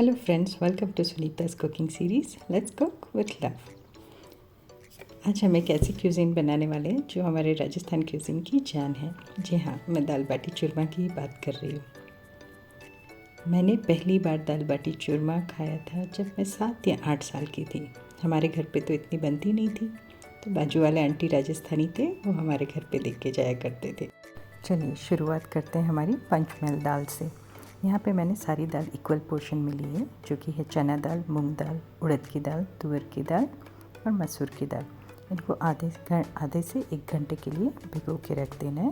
Hello friends, welcome to Sunita's cooking series let's cook with love. आज हम एक ऐसी क्यूज़ीन बनाने वाले हैं जो हमारे राजस्थान क्यूज़ीन की जान है। जी हाँ, मैं दाल बाटी चूरमा की बात कर रही हूँ। मैंने पहली बार दाल बाटी चूरमा खाया था जब मैं 7 या 8 साल की थी। हमारे घर पे तो इतनी बनती नहीं थी, तो बाजू वाले आंटी राजस्थानी थे, वो हमारे घर पे देख के जाया करते थे। चलिए शुरुआत करते हैं हमारी पंचमेल दाल से। यहाँ पे मैंने सारी दाल इक्वल पोर्शन में ली है, जो कि है चना दाल, मूंग दाल, उड़द की दाल, तुअर की दाल और मसूर की दाल। इनको आधे से 1 घंटे के लिए भिगो के रख देना है।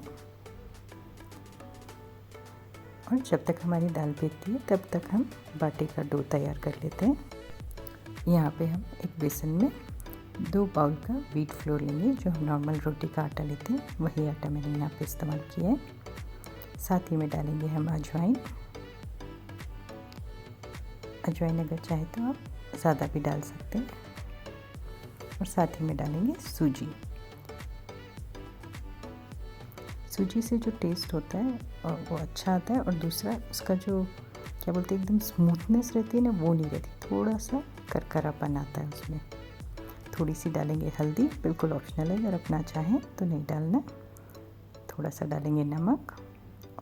और जब तक हमारी दाल भिगती है तब तक हम बाटी का डो तैयार कर लेते हैं। यहाँ पे हम एक बेसन में 2 बाउल का व्हीट फ्लोर लेंगे, जो हम नॉर्मल रोटी का आटा लेते हैं वही आटा मैंने यहाँ पे इस्तेमाल किया है। साथ ही में डालेंगे हम अजवाइन। अजवाइन अगर चाहे तो आप ज़्यादा भी डाल सकते हैं। और साथ ही में डालेंगे सूजी। सूजी से जो टेस्ट होता है और वो अच्छा आता है, और दूसरा उसका जो क्या बोलते हैं एकदम स्मूथनेस रहती है ना, वो नहीं रहती, थोड़ा सा करकरापन आता है उसमें। थोड़ी सी डालेंगे हल्दी, बिल्कुल ऑप्शनल है, अगर अपना चाहें तो नहीं डालना। थोड़ा सा डालेंगे नमक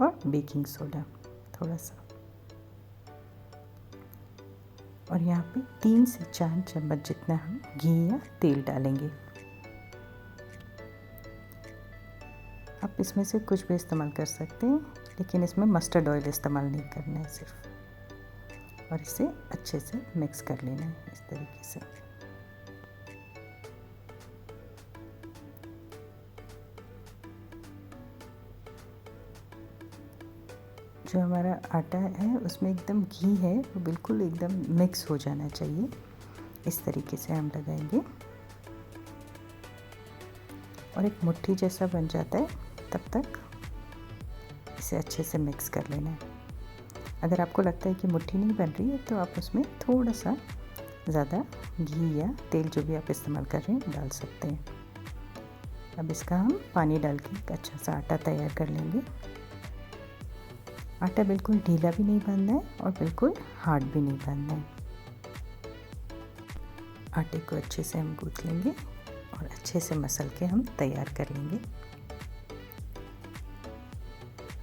और बेकिंग सोडा थोड़ा सा। और यहाँ पे 3 से 4 चम्मच जितना हम घी या तेल डालेंगे। आप इसमें से कुछ भी इस्तेमाल कर सकते हैं, लेकिन इसमें मस्टर्ड ऑयल इस्तेमाल नहीं करना है सिर्फ। और इसे अच्छे से मिक्स कर लेना है इस तरीके से। जो हमारा आटा है उसमें एकदम घी है, वो बिल्कुल एकदम मिक्स हो जाना चाहिए। इस तरीके से हम लगाएंगे और एक मुट्ठी जैसा बन जाता है, तब तक इसे अच्छे से मिक्स कर लेना है। अगर आपको लगता है कि मुट्ठी नहीं बन रही है तो आप उसमें थोड़ा सा ज़्यादा घी या तेल, जो भी आप इस्तेमाल कर रहे हैं, डाल सकते हैं। अब इसका हम पानी डाल के एक अच्छा सा आटा तैयार कर लेंगे। आटा बिल्कुल ढीला भी नहीं बांधना है और बिल्कुल हार्ड भी नहीं बांधना है। आटे को अच्छे से हम गूंथ लेंगे और अच्छे से मसल के हम तैयार कर लेंगे।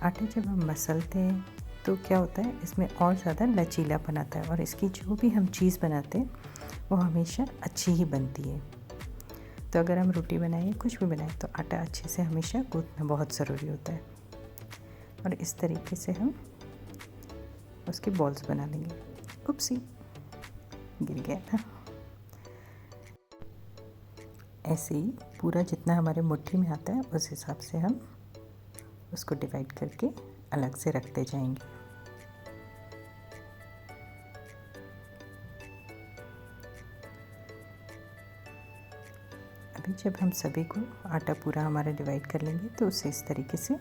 आटे जब हम मसलते हैं तो क्या होता है, इसमें और ज़्यादा लचीलापन आता है, और इसकी जो भी हम चीज़ बनाते हैं वो हमेशा अच्छी ही बनती है। तो अगर हम रोटी बनाएं, कुछ भी बनाएं, तो आटा अच्छे से हमेशा गूंथना बहुत ज़रूरी होता है। और इस तरीके से हम उसके बॉल्स बना लेंगे। उपसी, गिर गया था। ऐसे ही पूरा जितना हमारे मुट्ठी में आता है उस हिसाब से हम उसको डिवाइड करके अलग से रखते जाएंगे। अभी जब हम सभी को आटा पूरा हमारा डिवाइड कर लेंगे तो उसे इस तरीके से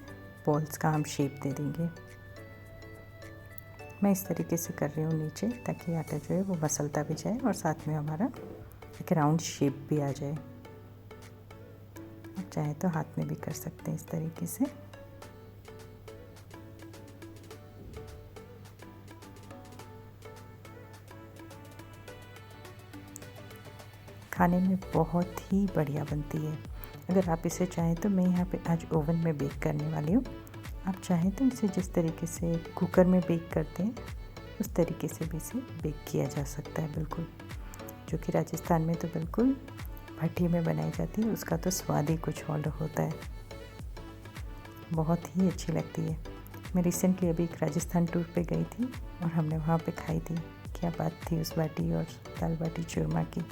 बॉल्स का हम शेप दे देंगे। मैं इस तरीके से कर रही हूँ नीचे, ताकि आटा जो है वो मसलता भी जाए और साथ में हमारा एक राउंड शेप भी आ जाए। आप चाहे तो हाथ में भी कर सकते हैं इस तरीके से। खाने में बहुत ही बढ़िया बनती है। अगर आप इसे चाहें तो मैं यहाँ पे आज ओवन में बेक करने वाली हूँ। आप चाहें तो इसे जिस तरीके से कुकर में बेक करते हैं उस तरीके से भी इसे बेक किया जा सकता है बिल्कुल। जो कि राजस्थान में तो बिल्कुल भट्टी में बनाई जाती है, उसका तो स्वाद ही कुछ और होता है, बहुत ही अच्छी लगती है। मैं रिसेंटली अभी एक राजस्थान टूर पे गई थी और हमने वहाँ पे खाई थी। क्या बात थी उस बाटी और दाल बाटी चूरमा की।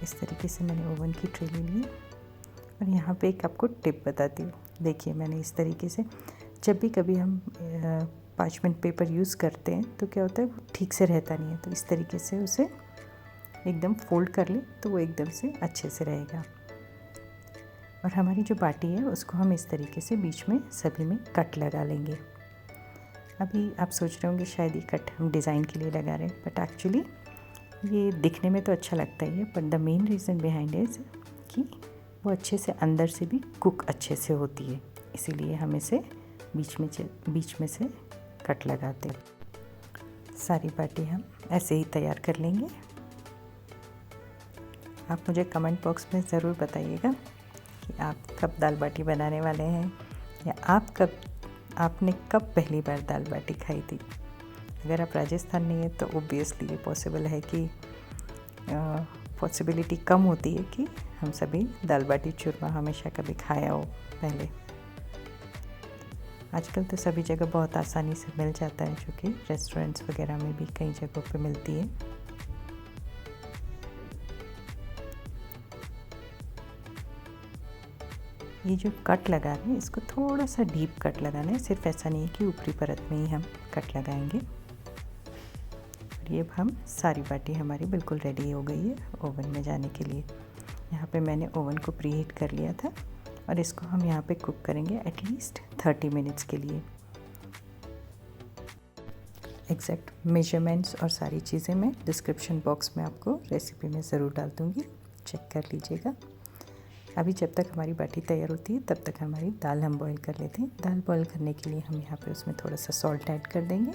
इस तरीके से मैंने ओवन की ट्रे ले ली। और यहाँ पे एक आपको टिप बताती हूँ। देखिए, मैंने इस तरीके से, जब भी कभी हम पार्चमेंट पेपर यूज़ करते हैं तो क्या होता है, वो ठीक से रहता नहीं है, तो इस तरीके से उसे एकदम फोल्ड कर ले तो वो एकदम से अच्छे से रहेगा। और हमारी जो बाटी है उसको हम इस तरीके से बीच में सभी में कट लगा लेंगे। अभी आप सोच रहे होंगे शायद ये कट हम डिज़ाइन के लिए लगा रहे हैं, बट एक्चुअली ये दिखने में तो अच्छा लगता ही है, but the main reason behind is कि वो अच्छे से अंदर से भी कुक अच्छे से होती है, इसीलिए हम इसे बीच में से कट लगाते हैं। सारी बाटी हम ऐसे ही तैयार कर लेंगे। आप मुझे कमेंट बॉक्स में ज़रूर बताइएगा कि आप कब दाल बाटी बनाने वाले हैं, या आपने कब पहली बार दाल बाटी खाई थी। अगर आप राजस्थान में हैं तो ओबियसली ये पॉसिबल है कि पॉसिबिलिटी कम होती है कि हम सभी दाल बाटी चूरमा हमेशा कभी खाया हो पहले। आजकल तो सभी जगह बहुत आसानी से मिल जाता है, जो कि रेस्टोरेंट्स वगैरह में भी कई जगहों पे मिलती है। ये जो कट लगा रहे हैं इसको थोड़ा सा डीप कट लगाना है, सिर्फ ऐसा नहीं है कि ऊपरी परत में ही हम कट लगाएंगे। और ये हम सारी बाटी हमारी बिल्कुल रेडी हो गई है ओवन में जाने के लिए। यहाँ पे मैंने ओवन को प्रीहीट कर लिया था और इसको हम यहाँ पे कुक करेंगे एटलीस्ट 30 मिनट्स के लिए। एग्जैक्ट मेजरमेंट्स और सारी चीज़ें मैं डिस्क्रिप्शन बॉक्स में आपको रेसिपी में ज़रूर डाल दूँगी, चेक कर लीजिएगा। अभी जब तक हमारी बाटी तैयार होती है तब तक हमारी दाल हम बॉईल कर लेते हैं। दाल बॉईल करने के लिए हम यहाँ पे उसमें थोड़ा सा सॉल्ट ऐड कर देंगे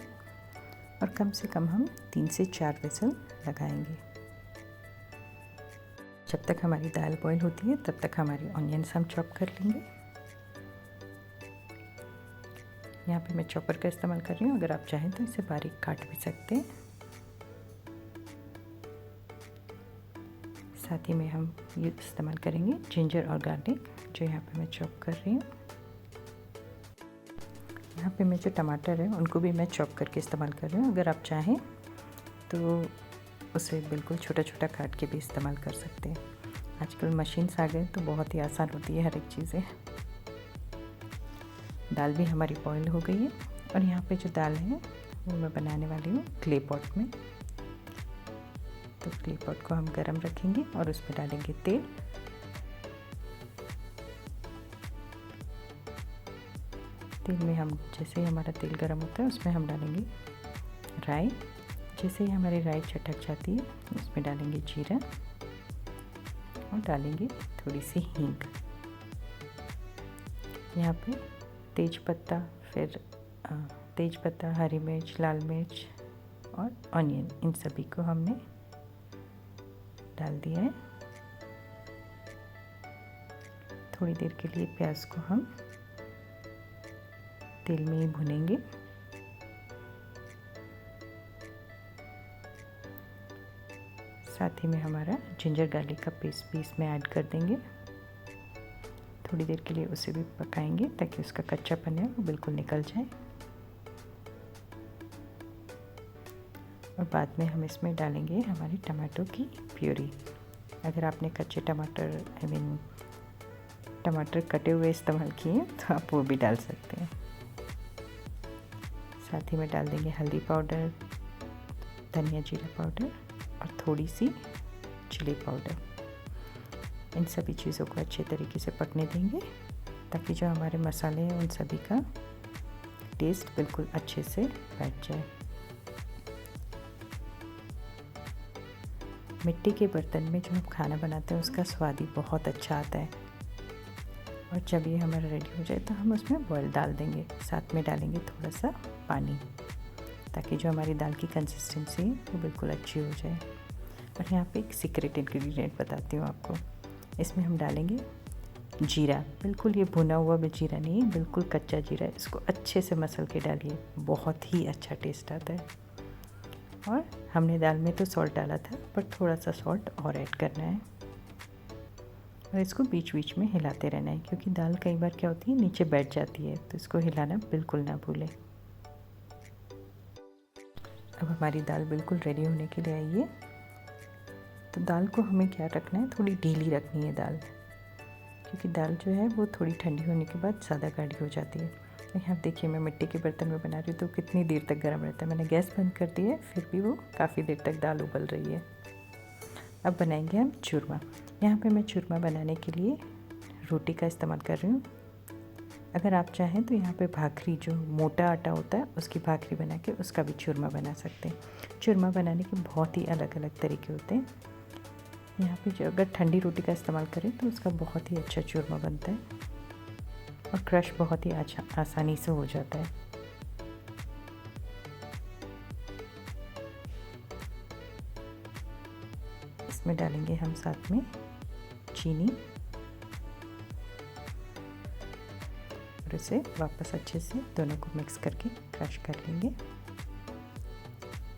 और कम से कम हम 3 से 4 विसल लगाएंगे। जब तक हमारी दाल बॉईल होती है तब तक हमारी ऑनियंस हम चॉप कर लेंगे। यहाँ पे मैं चॉपर का इस्तेमाल कर रही हूँ, अगर आप चाहें तो इसे बारीक काट भी सकते हैं। साथ ही में हम ये इस्तेमाल करेंगे जिंजर और गार्लिक, जो यहाँ पे मैं चॉप कर रही हूँ। यहाँ पे मैं जो टमाटर है उनको भी मैं चॉप करके इस्तेमाल कर रही हूँ। अगर आप चाहें तो उसे बिल्कुल छोटा छोटा काट के भी इस्तेमाल कर सकते हैं। आजकल मशीन्स आ गए तो बहुत ही आसान होती है हर एक चीज़ें। दाल भी हमारी बॉईल हो गई है और यहाँ पे जो दाल है वो मैं बनाने वाली हूँ क्ले पॉट में। तो क्ले पॉट को हम गरम रखेंगे और उसमें डालेंगे तेल। तेल में हम जैसे ही हमारा तेल गरम होता है उसमें हम डालेंगे राई। जैसे ही हमारी राई चटक जाती है उसमें डालेंगे जीरा और डालेंगे थोड़ी सी हींग। यहाँ पे तेज़पत्ता, फिर तेज़पत्ता, हरी मिर्च, लाल मिर्च और ऑनियन, इन सभी को हमने डाल दिया है। थोड़ी देर के लिए प्याज को हम तेल में ही भुनेंगे। साथ ही में हमारा जिंजर गार्लिक का पेस्ट भी इसमें ऐड कर देंगे। थोड़ी देर के लिए उसे भी पकाएंगे ताकि उसका कच्चापन है वो बिल्कुल निकल जाए। और बाद में हम इसमें डालेंगे हमारी टमाटो की प्यूरी। अगर आपने कच्चे टमाटर टमाटर कटे हुए इस्तेमाल किए तो आप वो भी डाल सकते हैं। साथ ही में डाल देंगे हल्दी पाउडर, धनिया जीरा पाउडर और थोड़ी सी चिली पाउडर। इन सभी चीज़ों को अच्छे तरीके से पकने देंगे ताकि जो हमारे मसाले हैं उन सभी का टेस्ट बिल्कुल अच्छे से बैठ जाए। मिट्टी के बर्तन में जो हम खाना बनाते हैं उसका स्वाद ही बहुत अच्छा आता है। और जब ये हमारा रेडी हो जाए तो हम उसमें बॉयल डाल देंगे। साथ में डालेंगे थोड़ा सा पानी ताकि जो हमारी दाल की कंसिस्टेंसी है वो बिल्कुल अच्छी हो जाए। और यहाँ पे एक सीक्रेट इंग्रेडिएंट बताती हूँ आपको। इसमें हम डालेंगे जीरा। बिल्कुल ये भुना हुआ भी जीरा नहीं, बिल्कुल कच्चा जीरा। इसको अच्छे से मसल के डालिए, बहुत ही अच्छा टेस्ट आता है। और हमने दाल में तो सॉल्ट डाला था पर थोड़ा सा सॉल्ट और ऐड करना है। और इसको बीच बीच में हिलाते रहना है क्योंकि दाल कई बार क्या होती है नीचे बैठ जाती है, तो इसको हिलाना बिल्कुल ना भूलें। अब हमारी दाल बिल्कुल रेडी होने के लिए आई है। तो दाल को हमें क्या रखना है, थोड़ी ढीली रखनी है दाल, क्योंकि दाल जो है वो थोड़ी ठंडी होने के बाद ज़्यादा गाढ़ी हो जाती है। यहाँ देखिए मैं मिट्टी के बर्तन में बना रही हूँ तो कितनी देर तक गर्म रहता है। मैंने गैस बंद कर दी है फिर भी वो काफ़ी देर तक दाल उबल रही है। अब बनाएंगे हम चूरमा। यहाँ पे मैं चूरमा बनाने के लिए रोटी का इस्तेमाल कर रही हूँ। अगर आप चाहें तो यहाँ पे भाखरी, जो मोटा आटा होता है उसकी भाखरी बना के उसका भी चूरमा बना सकते हैं। चूरमा बनाने के बहुत ही अलग अलग तरीके होते हैं। यहाँ पे जो अगर ठंडी रोटी का इस्तेमाल करें तो उसका बहुत ही अच्छा चूरमा बनता है। और क्रश बहुत ही आसानी से हो जाता है। इसमें डालेंगे हम साथ में चीनी और इसे वापस अच्छे से दोनों को मिक्स करके क्रश कर लेंगे।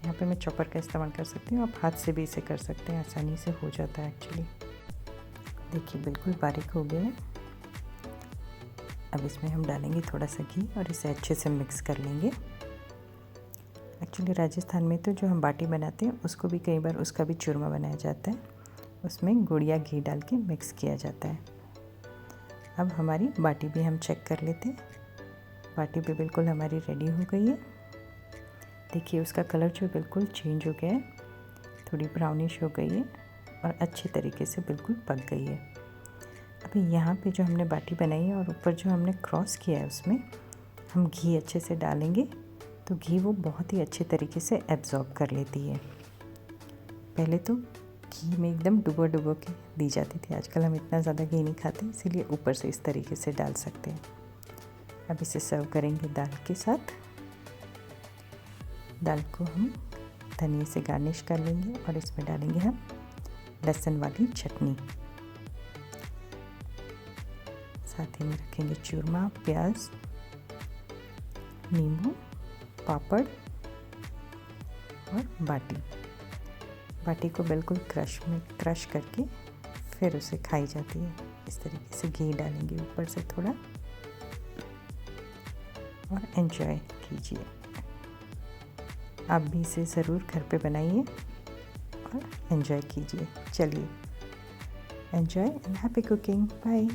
यहाँ पे मैं चॉपर का इस्तेमाल कर सकती हूँ, आप हाथ से भी इसे कर सकते हैं, आसानी से हो जाता है एक्चुअली। देखिए बिल्कुल बारीक हो गया है। अब इसमें हम डालेंगे थोड़ा सा घी और इसे अच्छे से मिक्स कर लेंगे। एक्चुअली राजस्थान में तो जो हम बाटी बनाते हैं उसको भी कई बार उसका भी चूरमा बनाया जाता है, उसमें गुड़ या घी डाल के मिक्स किया जाता है। अब हमारी बाटी भी हम चेक कर लेते हैं। बाटी भी बिल्कुल हमारी रेडी हो गई है। देखिए उसका कलर जो बिल्कुल चेंज हो गया है, थोड़ी ब्राउनिश हो गई है और अच्छे तरीके से बिल्कुल पक गई है। अभी यहाँ पे जो हमने बाटी बनाई है और ऊपर जो हमने क्रॉस किया है उसमें हम घी अच्छे से डालेंगे तो घी वो बहुत ही अच्छे तरीके से एब्जॉर्ब कर लेती है। पहले तो घी में एकदम डुबो के दी जाती थी, आजकल हम इतना ज़्यादा घी नहीं खाते, इसीलिए ऊपर से इस तरीके से डाल सकते हैं। अब इसे सर्व करेंगे दाल के साथ। दाल को हम धनिया से गार्निश कर लेंगे और इसमें डालेंगे हम लहसुन वाली चटनी, साथ ही में रखेंगे चूरमा, प्याज, नींबू, पापड़ और बाटी को बिल्कुल क्रश करके फिर उसे खाई जाती है। इस तरीके से घी डालेंगे ऊपर से थोड़ा और एंजॉय कीजिए। आप भी इसे ज़रूर घर पे बनाइए और एंजॉय कीजिए। चलिए, enjoy and happy cooking. Bye.